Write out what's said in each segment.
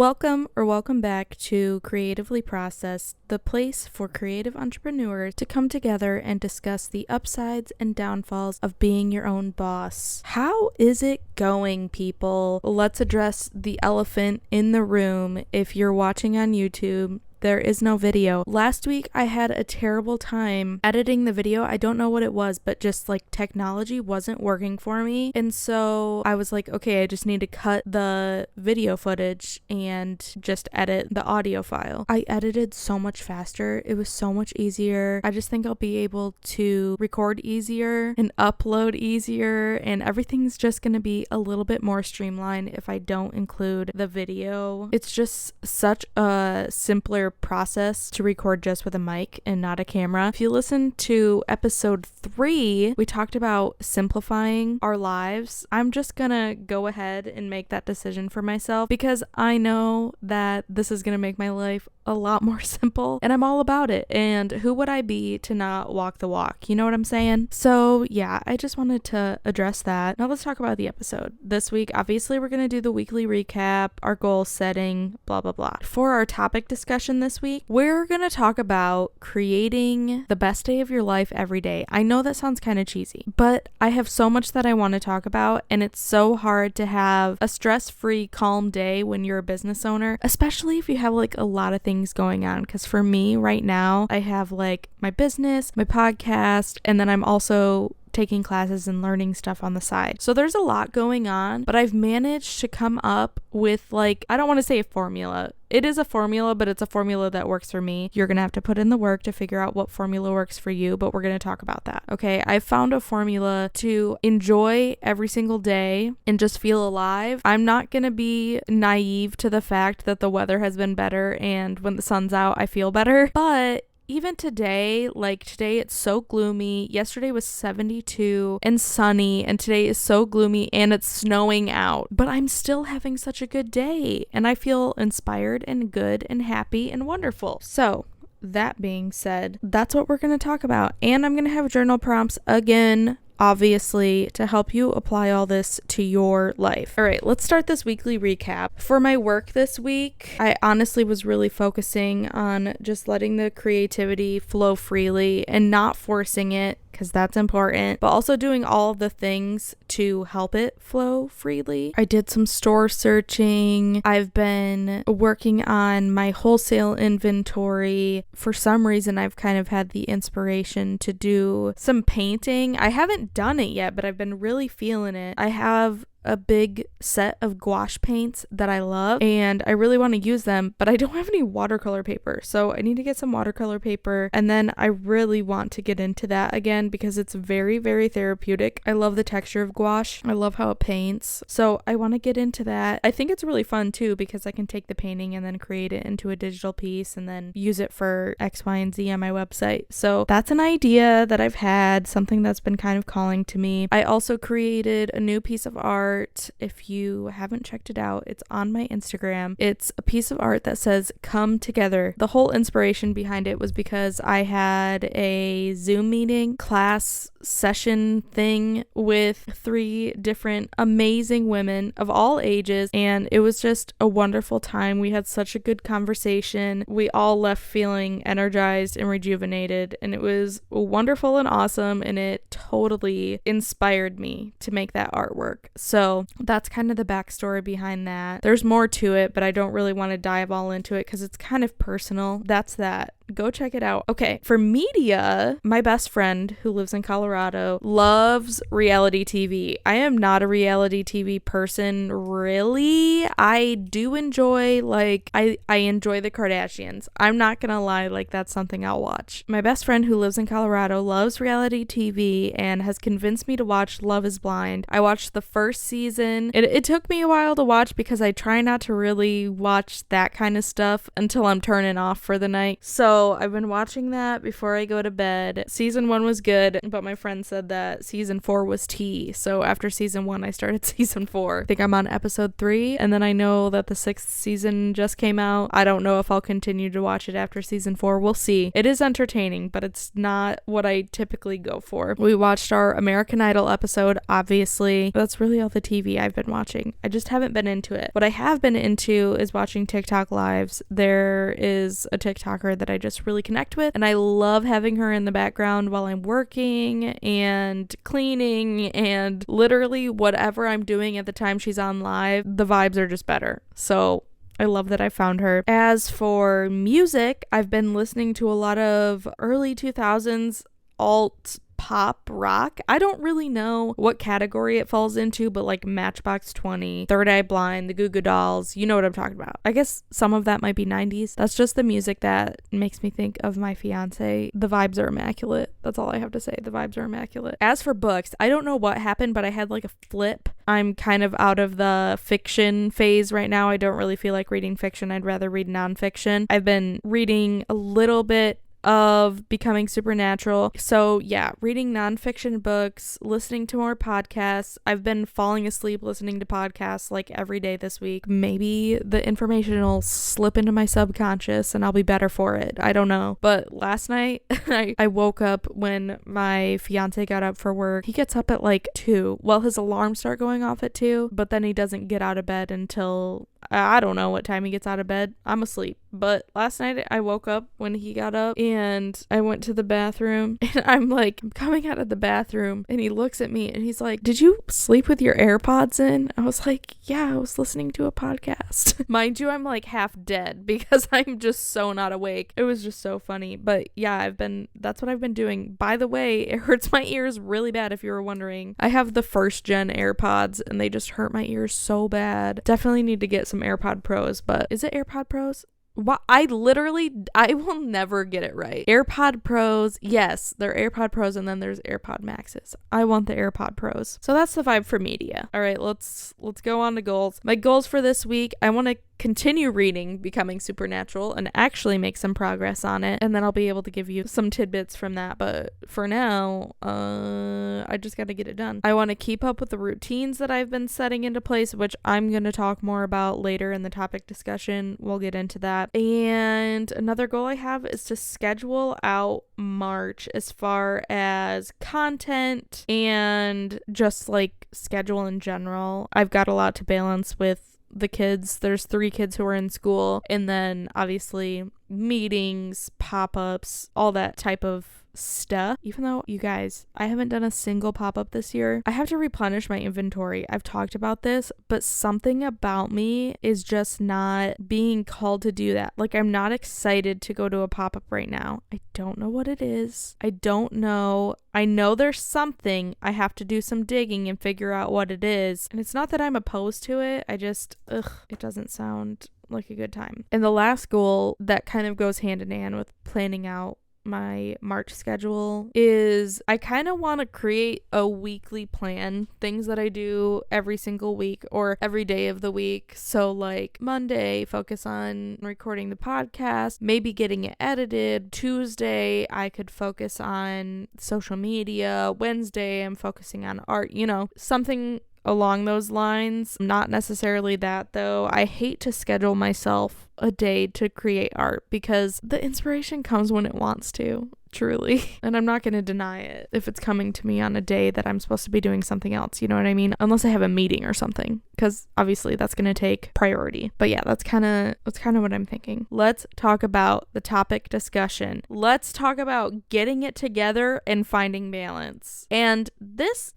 Welcome back to Creatively Processed, the place for creative entrepreneurs to come together and discuss the upsides and downfalls of being your own boss. How is it going, people? Let's address the elephant in the room. If you're watching on YouTube, there is no video. Last week, I had a terrible time editing the video. I don't know what it was, but just like technology wasn't working for me. And so I was like, okay, I just need to cut the video footage and just edit the audio file. I edited so much faster. It was so much easier. I just think I'll be able to record easier and upload easier, and everything's just going to be a little bit more streamlined if I don't include the video. It's just such a simpler process to record just with a mic and not a camera. If you listen to episode 3, we talked about simplifying our lives. I'm just gonna go ahead and make that decision for myself because I know that this is gonna make my life a lot more simple, and I'm all about it. And who would I be to not walk the walk? You know what I'm saying? So yeah, I just wanted to address that. Now let's talk about the episode. This week, obviously, we're gonna do the weekly recap, our goal setting, blah blah blah. For our topic discussion this week, we're gonna talk about creating the best day of your life every day. I know that sounds kind of cheesy, but I have so much that I want to talk about, and it's so hard to have a stress-free, calm day when you're a business owner, especially if you have like a lot of things going on. Because for me right now, I have like my business, my podcast, and then I'm also taking classes and learning stuff on the side. So there's a lot going on, but I've managed to come up with like, I don't want to say a formula. It is a formula, but it's a formula that works for me. You're going to have to put in the work to figure out what formula works for you, but we're going to talk about that. Okay, I found a formula to enjoy every single day and just feel alive. I'm not going to be naive to the fact that the weather has been better and when the sun's out, I feel better, but even today, like today it's so gloomy. Yesterday was 72 and sunny, and today is so gloomy and it's snowing out. But I'm still having such a good day, and I feel inspired and good and happy and wonderful. So that being said, that's what we're going to talk about. And I'm going to have journal prompts again, obviously, to help you apply all this to your life. All right, let's start this weekly recap. For my work this week, I honestly was really focusing on just letting the creativity flow freely and not forcing it, because that's important, but also doing all of the things to help it flow freely. I did some store searching. I've been working on my wholesale inventory. For some reason, I've kind of had the inspiration to do some painting. I haven't done it yet, but I've been really feeling it. I have a big set of gouache paints that I love, and I really want to use them, but I don't have any watercolor paper, so I need to get some watercolor paper. And then I really want to get into that again because it's very, very therapeutic. I love the texture of gouache. I love how it paints, so I want to get into that. I think it's really fun too because I can take the painting and then create it into a digital piece and then use it for X, Y, and Z on my website. So that's an idea that I've had, something that's been kind of calling to me. I also created a new piece of art. If you haven't checked it out, it's on my Instagram. It's a piece of art that says "Come Together." The whole inspiration behind it was because I had a Zoom meeting, class session thing with 3 different amazing women of all ages, and it was just a wonderful time. We had such a good conversation. We all left feeling energized and rejuvenated, and it was wonderful and awesome, and it totally inspired me to make that artwork. So that's kind of the backstory behind that. There's more to it, but I don't really want to dive all into it because it's kind of personal. That's that. Go check it out. Okay, for media, my best friend who lives in Colorado loves reality TV. I am not a reality TV person, really. I do enjoy, like, I enjoy the Kardashians. I'm not gonna lie, like, that's something I'll watch. My best friend who lives in Colorado loves reality TV and has convinced me to watch Love is Blind. I watched the first season. It took me a while to watch because I try not to really watch that kind of stuff until I'm turning off for the night. So So I've been watching that before I go to bed. Season 1 was good, but my friend said that season 4 was tea. So after season 1, I started season 4. I think I'm on episode 3, and then I know that the 6th season just came out. I don't know if I'll continue to watch it after season 4. We'll see. It is entertaining, but it's not what I typically go for. We watched our American Idol episode, obviously. That's really all the TV I've been watching. I just haven't been into it. What I have been into is watching TikTok lives. There is a TikToker that I just really connect with, and I love having her in the background while I'm working and cleaning and literally whatever I'm doing at the time she's on live. The vibes are just better. So I love that I found her. As for music, I've been listening to a lot of early 2000s alt pop rock. I don't really know what category it falls into, but like Matchbox 20, Third Eye Blind, the Goo Goo Dolls, you know what I'm talking about. I guess some of that might be 90s. That's just the music that makes me think of my fiance. The vibes are immaculate. That's all I have to say. The vibes are immaculate. As for books, I don't know what happened, but I had like a flip. I'm kind of out of the fiction phase right now. I don't really feel like reading fiction. I'd rather read nonfiction. I've been reading a little bit of Becoming Supernatural. So yeah, reading nonfiction books, listening to more podcasts. I've been falling asleep listening to podcasts like every day this week. Maybe the information will slip into my subconscious and I'll be better for it. I don't know. But last night I woke up when my fiance got up for work. He gets up at like 2. Well, his alarms start going off at 2, but then he doesn't get out of bed until I don't know what time he gets out of bed. I'm asleep. But last night I woke up when he got up and I went to the bathroom and I'm coming out of the bathroom and he looks at me and he's like, "Did you sleep with your AirPods in?" I was like, "Yeah, I was listening to a podcast." Mind you, I'm like half dead because I'm just so not awake. It was just so funny. But yeah, that's what I've been doing. By the way, it hurts my ears really bad if you were wondering. I have the 1st gen AirPods and they just hurt my ears so bad. Definitely need to get some AirPod Pros, but is it AirPod Pros? I will never get it right. AirPod Pros, yes, they're AirPod Pros, and then there's AirPod Maxes. I want the AirPod Pros. So that's the vibe for media. All right, let's go on to goals. My goals for this week, I want to continue reading Becoming Supernatural and actually make some progress on it, and then I'll be able to give you some tidbits from that. But for now, I just got to get it done. I want to keep up with the routines that I've been setting into place, which I'm going to talk more about later in the topic discussion. We'll get into that. And another goal I have is to schedule out March as far as content and just like schedule in general. I've got a lot to balance with the kids. There's 3 kids who are in school, and then obviously meetings, pop-ups, all that type of stuff. Even though, you guys, I haven't done a single pop-up this year, I have to replenish my inventory. I've talked about this, but something about me is just not being called to do that. Like, I'm not excited to go to a pop-up right now. I don't know what it is. I don't know. I know there's something. I have to do some digging and figure out what it is. And it's not that I'm opposed to it. I just, it doesn't sound like a good time. And the last goal that kind of goes hand in hand with planning out my March schedule is I kind of want to create a weekly plan, things that I do every single week or every day of the week. So like Monday, focus on recording the podcast, maybe getting it edited. Tuesday, I could focus on social media. Wednesday, I'm focusing on art, something along those lines. Not necessarily that though. I hate to schedule myself a day to create art because the inspiration comes when it wants to, truly. And I'm not going to deny it if it's coming to me on a day that I'm supposed to be doing something else, you know what I mean? Unless I have a meeting or something, because obviously that's going to take priority. But yeah, that's kind of what I'm thinking. Let's talk about the topic discussion. Let's talk about getting it together and finding balance. And this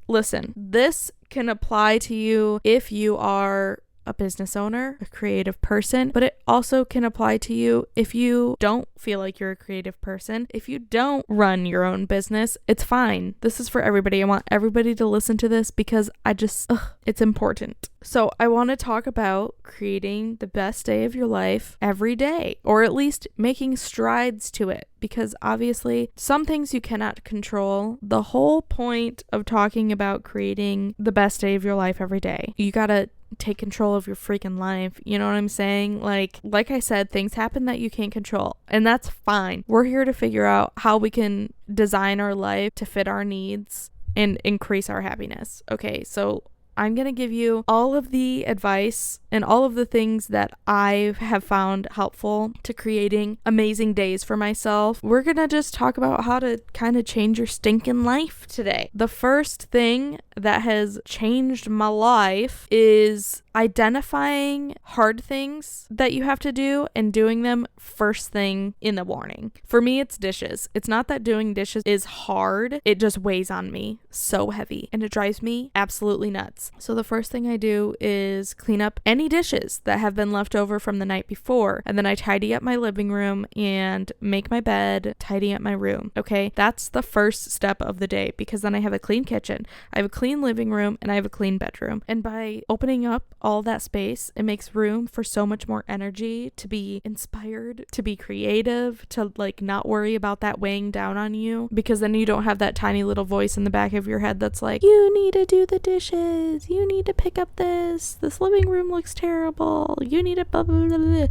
can apply to you if you are a business owner, a creative person, but it also can apply to you if you don't feel like you're a creative person. If you don't run your own business, it's fine. This is for everybody. I want everybody to listen to this because it's important. So I want to talk about creating the best day of your life every day, or at least making strides to it, because obviously some things you cannot control. The whole point of talking about creating the best day of your life every day, you gotta take control of your freaking life. You know what I'm saying? Like I said, things happen that you can't control, and that's fine. We're here to figure out how we can design our life to fit our needs and increase our happiness. Okay, so I'm going to give you all of the advice and all of the things that I have found helpful to creating amazing days for myself. We're going to just talk about how to kind of change your stinking life today. The first thing that has changed my life is identifying hard things that you have to do and doing them first thing in the morning. For me, it's dishes. It's not that doing dishes is hard. It just weighs on me so heavy and it drives me absolutely nuts. So the first thing I do is clean up any dishes that have been left over from the night before. And then I tidy up my living room and make my bed, tidy up my room. Okay, that's the first step of the day, because then I have a clean kitchen, I have a clean living room, and I have a clean bedroom. And by opening up all that space, it makes room for so much more energy to be inspired, to be creative, to like not worry about that weighing down on you, because then you don't have that tiny little voice in the back of your head that's like, you need to do the dishes, you need to pick up this living room looks terrible, you need to blah blah blah blah.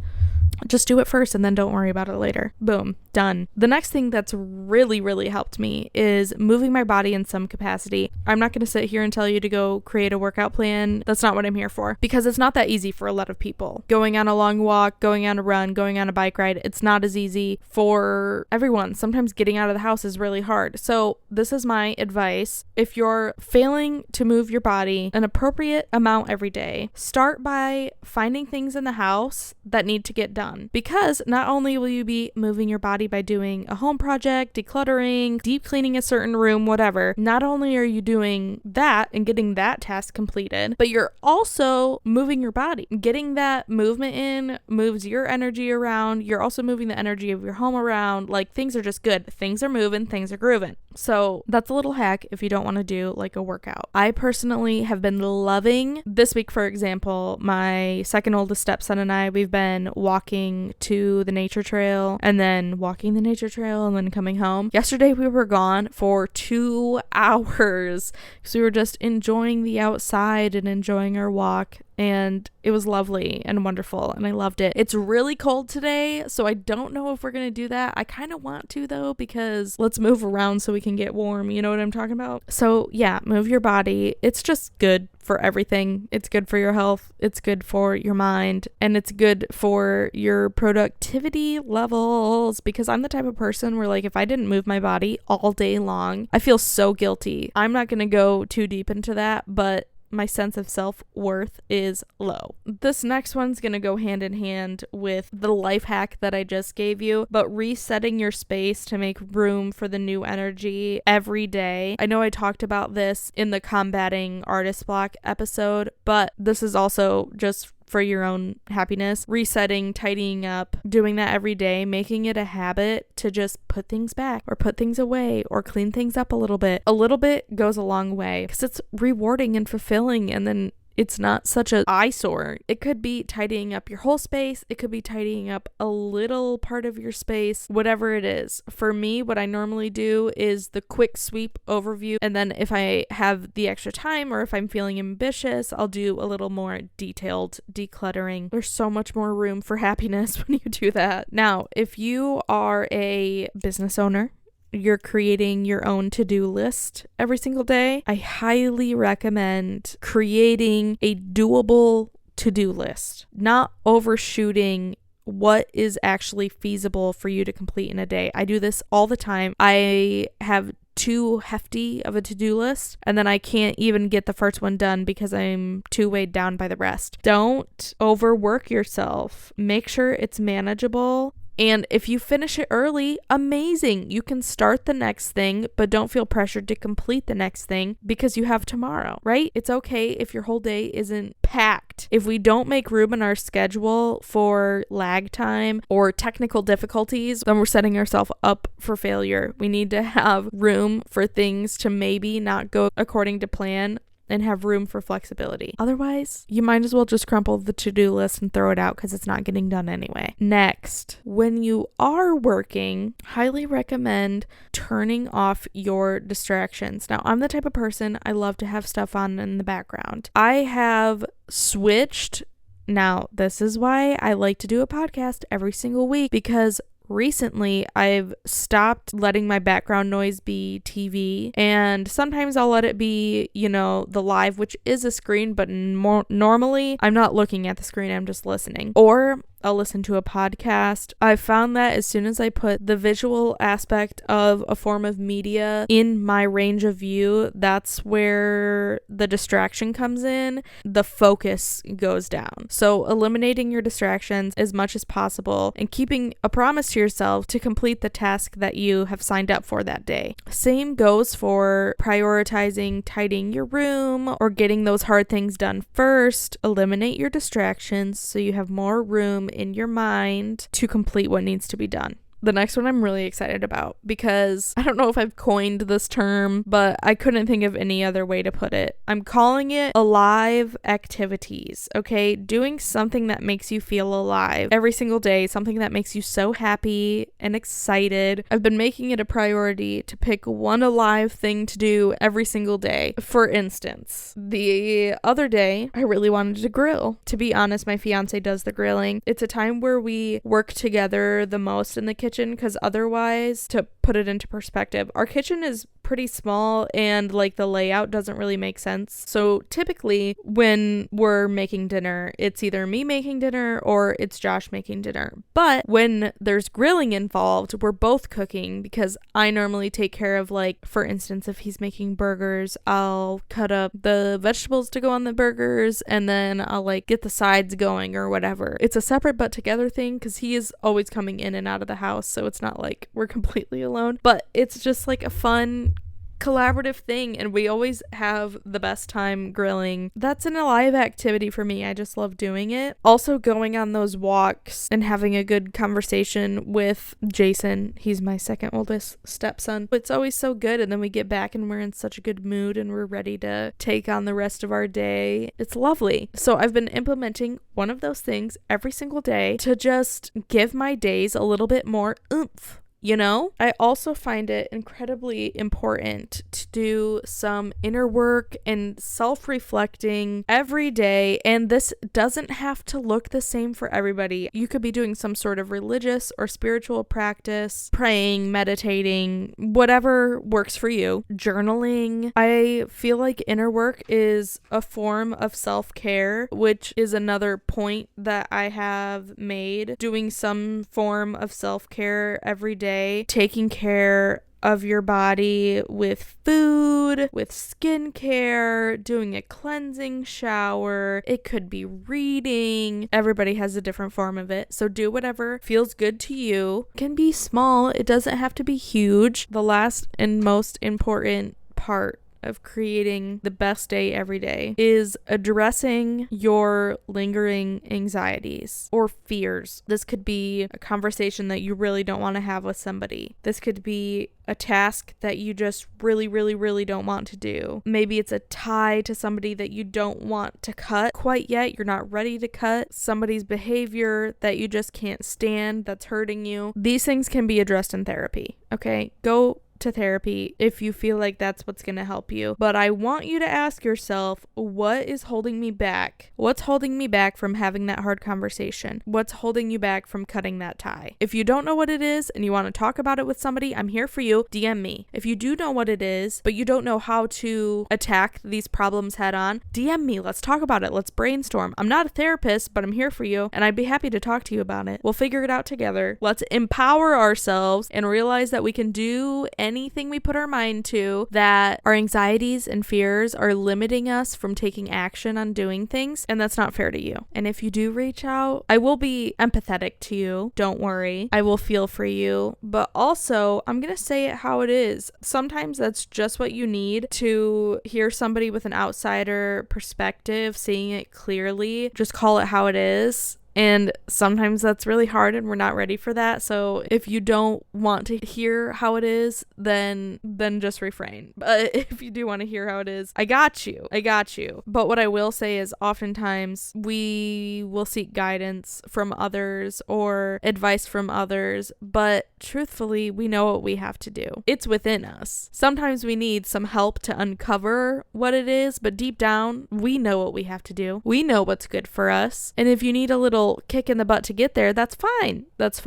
Just do it first and then don't worry about it later. Boom, done. The next thing that's really helped me is moving my body in some capacity. I'm not going to sit here and tell you to go create a workout plan. That's not what I'm here for, because it's not that easy for a lot of people. Going on a long walk, going on a run, going on a bike ride, it's not as easy for everyone. Sometimes getting out of the house is really hard. So this is my advice. If you're failing to move your body an appropriate amount every day, start by finding things in the house that need to get done. Because not only will you be moving your body by doing a home project, decluttering, deep cleaning a certain room, whatever, not only are you doing that and getting that task completed, but you're also moving your body. Getting that movement in moves your energy around. You're also moving the energy of your home around. Like, things are just good. Things are moving, things are grooving. So that's a little hack if you don't want to do like a workout. I personally have been loving this week, for example, my second oldest stepson and I, we've been walking to the nature trail and then walking the nature trail and then coming home. Yesterday we were gone for 2 hours because we were just enjoying the outside and enjoying our walk. And it was lovely and wonderful, and I loved it. It's really cold today, so I don't know if we're going to do that. I kind of want to, though, because let's move around so we can get warm. You know what I'm talking about? So, yeah, move your body. It's just good for everything. It's good for your health. It's good for your mind. And it's good for your productivity levels, because I'm the type of person where, like, if I didn't move my body all day long, I feel so guilty. I'm not going to go too deep into that, but my sense of self-worth is low. This next one's gonna go hand in hand with the life hack that I just gave you, but resetting your space to make room for the new energy every day. I know I talked about this in the combating artist block episode, but this is also just for your own happiness. Resetting, tidying up, doing that every day, making it a habit to just put things back or put things away or clean things up a little bit. A little bit goes a long way because it's rewarding and fulfilling, and then it's not such an eyesore. It could be tidying up your whole space. It could be tidying up a little part of your space, whatever it is. For me, what I normally do is the quick sweep overview. And then if I have the extra time or if I'm feeling ambitious, I'll do a little more detailed decluttering. There's so much more room for happiness when you do that. Now, if you are a business owner, you're creating your own to-do list every single day, I highly recommend creating a doable to-do list, not overshooting what is actually feasible for you to complete in a day. I do this all the time. I have too hefty of a to-do list, and then I can't even get the first one done because I'm too weighed down by the rest. Don't overwork yourself. Make sure it's manageable. And if you finish it early, amazing. You can start the next thing, but don't feel pressured to complete the next thing because you have tomorrow, right? It's okay if your whole day isn't packed. If we don't make room in our schedule for lag time or technical difficulties, then we're setting ourselves up for failure. We need to have room for things to maybe not go according to plan and have room for flexibility. Otherwise, you might as well just crumple the to-do list and throw it out because it's not getting done anyway. Next, when you are working, highly recommend turning off your distractions. Now, I'm the type of person, I love to have stuff on in the background. I have switched. Now, this is why I like to do a podcast every single week, because recently I've stopped letting my background noise be TV, and sometimes I'll let it be, the live, which is a screen, but normally I'm not looking at the screen, I'm just listening. Or I'll listen to a podcast. I found that as soon as I put the visual aspect of a form of media in my range of view, that's where the distraction comes in. The focus goes down. So eliminating your distractions as much as possible and keeping a promise to yourself to complete the task that you have signed up for that day. Same goes for prioritizing tidying your room or getting those hard things done first. Eliminate your distractions so you have more room in your mind to complete what needs to be done. The next one I'm really excited about because I don't know if I've coined this term, but I couldn't think of any other way to put it. I'm calling it alive activities, okay? Doing something that makes you feel alive every single day, something that makes you so happy and excited. I've been making it a priority to pick one alive thing to do every single day. For instance, the other day, I really wanted to grill. To be honest, my fiance does the grilling. It's a time where we work together the most in the kitchen, because otherwise, to put it into perspective, our kitchen is pretty small and the layout doesn't really make sense. So typically when we're making dinner, it's either me making dinner or it's Josh making dinner. But when there's grilling involved, we're both cooking, because I normally take care of, for instance, if he's making burgers, I'll cut up the vegetables to go on the burgers, and then I'll get the sides going or whatever. It's a separate but together thing because he is always coming in and out of the house, so it's not like we're completely alone, but it's just a fun collaborative thing, and we always have the best time grilling. That's an alive activity for me. I just love doing it. Also, going on those walks and having a good conversation with Jason. He's my second oldest stepson. It's always so good, and then we get back and we're in such a good mood and we're ready to take on the rest of our day. It's lovely. So I've been implementing one of those things every single day to just give my days a little bit more oomph. I also find it incredibly important to do some inner work and self-reflecting every day. And this doesn't have to look the same for everybody. You could be doing some sort of religious or spiritual practice, praying, meditating, whatever works for you. Journaling. I feel like inner work is a form of self-care, which is another point that I have made. Doing some form of self-care every day. Taking care of your body with food, with skincare, doing a cleansing shower. It could be reading. Everybody has a different form of it. So do whatever feels good to you. It can be small. It doesn't have to be huge. The last and most important part of creating the best day every day is addressing your lingering anxieties or fears. This could be a conversation that you really don't want to have with somebody. This could be a task that you just really, really, really don't want to do. Maybe it's a tie to somebody that you don't want to cut quite yet. You're not ready to cut. Somebody's behavior that you just can't stand that's hurting you. These things can be addressed in therapy, okay? Go to therapy if you feel like that's what's going to help you. But I want you to ask yourself, what is holding me back? What's holding me back from having that hard conversation? What's holding you back from cutting that tie? If you don't know what it is and you want to talk about it with somebody, I'm here for you. DM me. If you do know what it is, but you don't know how to attack these problems head on, DM me. Let's talk about it. Let's brainstorm. I'm not a therapist, but I'm here for you, and I'd be happy to talk to you about it. We'll figure it out together. Let's empower ourselves and realize that we can do anything we put our mind to, that our anxieties and fears are limiting us from taking action on doing things, and that's not fair to you. And if you do reach out, I will be empathetic to you. Don't worry. I will feel for you, but also I'm going to say it how it is. Sometimes that's just what you need to hear somebody with an outsider perspective, seeing it clearly. Just call it how it is. And sometimes that's really hard and we're not ready for that. So if you don't want to hear how it is, then just refrain. But if you do want to hear how it is, I got you. But what I will say is oftentimes we will seek guidance from others or advice from others, but truthfully, we know what we have to do. It's within us. Sometimes we need some help to uncover what it is, but deep down, we know what we have to do. We know what's good for us. And if you need a little kick in the butt to get there, that's fine. Let's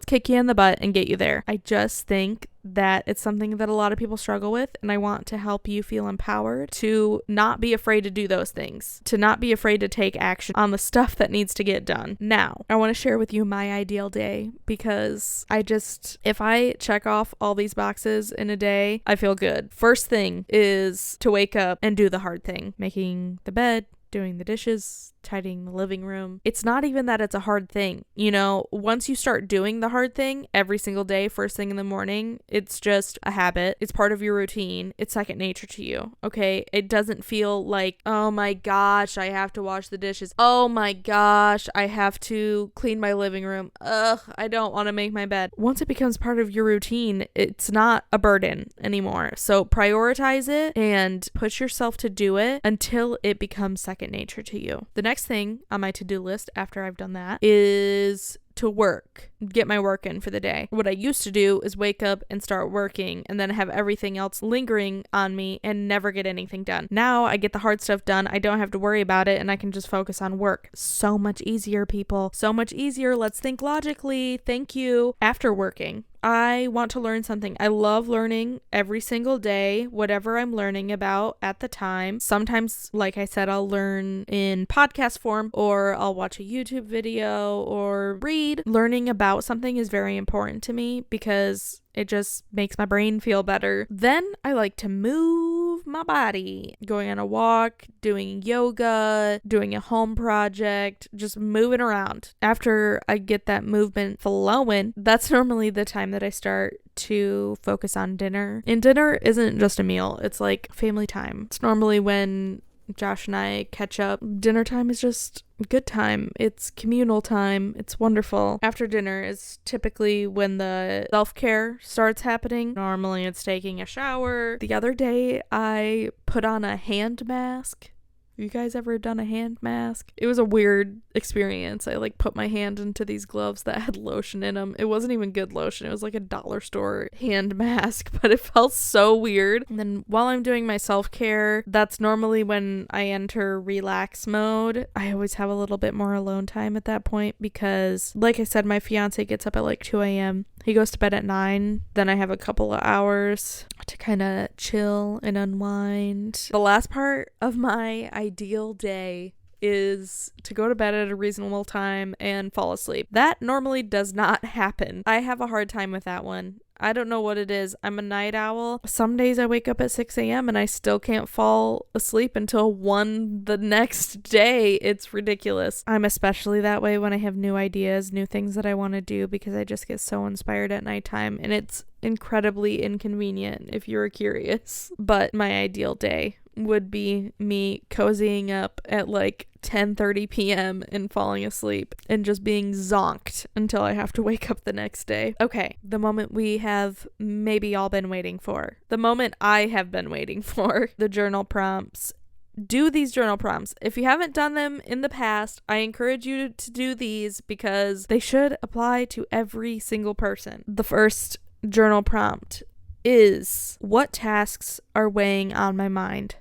kick you in the butt and get you there. I just think that it's something that a lot of people struggle with, and I want to help you feel empowered to not be afraid to do those things, to not be afraid to take action on the stuff that needs to get done. Now, I want to share with you my ideal day, because if I check off all these boxes in a day, I feel good. First thing is to wake up and do the hard thing, making the bed, doing the dishes, tidying the living room. It's not even that it's a hard thing. Once you start doing the hard thing every single day, first thing in the morning, it's just a habit. It's part of your routine. It's second nature to you. Okay. It doesn't feel like, oh my gosh, I have to wash the dishes. Oh my gosh, I have to clean my living room. Ugh, I don't want to make my bed. Once it becomes part of your routine, it's not a burden anymore. So prioritize it and push yourself to do it until it becomes second nature to you. The next thing on my to-do list after I've done that is to work, get my work in for the day. What I used to do is wake up and start working and then have everything else lingering on me and never get anything done. Now I get the hard stuff done. I don't have to worry about it and I can just focus on work. So much easier, people. So much easier. Let's think logically. Thank you. After working, I want to learn something. I love learning every single day, whatever I'm learning about at the time. Sometimes, like I said, I'll learn in podcast form, or I'll watch a YouTube video or read. Learning about something is very important to me because it just makes my brain feel better. Then I like to move my body, going on a walk, doing yoga, doing a home project, just moving around. After I get that movement flowing, that's normally the time that I start to focus on dinner. And dinner isn't just a meal, it's like family time. It's normally when Josh and I catch up. Dinner time is just good time. It's communal time. It's wonderful. After dinner is typically when the self-care starts happening. Normally it's taking a shower. The other day I put on a hand mask. Have you guys ever done a hand mask? It was a weird experience. I put my hand into these gloves that had lotion in them. It wasn't even good lotion. It was like a dollar store hand mask, but it felt so weird. And then while I'm doing my self-care, that's normally when I enter relax mode. I always have a little bit more alone time at that point because, like I said, my fiance gets up at 2 a.m. He goes to bed at 9. Then I have a couple of hours to kind of chill and unwind. The last part of my ideal day is to go to bed at a reasonable time and fall asleep. That normally does not happen. I have a hard time with that one. I don't know what it is. I'm a night owl. Some days I wake up at 6 a.m. and I still can't fall asleep until 1 the next day. It's ridiculous. I'm especially that way when I have new ideas, new things that I want to do, because I just get so inspired at nighttime, and it's incredibly inconvenient if you're curious. But my ideal day would be me cozying up at 10:30 p.m. and falling asleep and just being zonked until I have to wake up the next day. Okay, the moment we have maybe all been waiting for. The moment I have been waiting for. The journal prompts. Do these journal prompts. If you haven't done them in the past, I encourage you to do these because they should apply to every single person. The first journal prompt is, what tasks are weighing on my mind?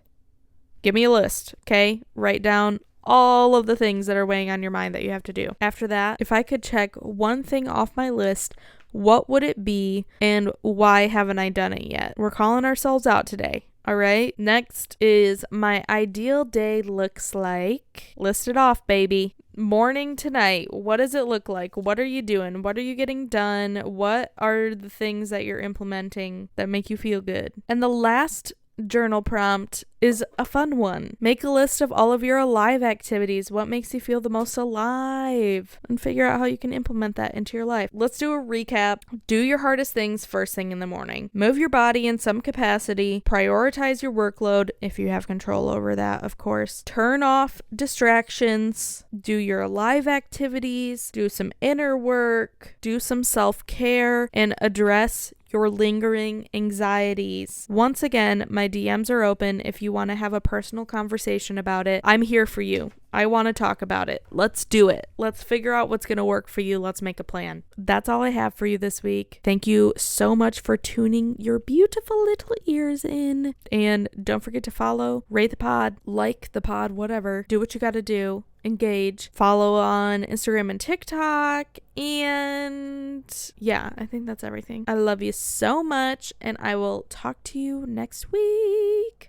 Give me a list, okay? Write down all of the things that are weighing on your mind that you have to do. After that, if I could check one thing off my list, what would it be and why haven't I done it yet? We're calling ourselves out today. All right. Next is my ideal day looks like. List it off, baby. Morning to night. What does it look like? What are you doing? What are you getting done? What are the things that you're implementing that make you feel good? And the last journal prompt is a fun one. Make a list of all of your alive activities. What makes you feel the most alive? And figure out how you can implement that into your life. Let's do a recap. Do your hardest things first thing in the morning. Move your body in some capacity. Prioritize your workload if you have control over that, of course. Turn off distractions. Do your alive activities. Do some inner work. Do some self-care and address your lingering anxieties. Once again, my DMs are open if you want to have a personal conversation about it. I'm here for you. I want to talk about it. Let's do it. Let's figure out what's going to work for you. Let's make a plan. That's all I have for you this week. Thank you so much for tuning your beautiful little ears in. And don't forget to follow, rate the pod, like the pod, whatever. Do what you got to do. Engage. Follow on Instagram and TikTok. And yeah, I think that's everything. I love you so much, and I will talk to you next week.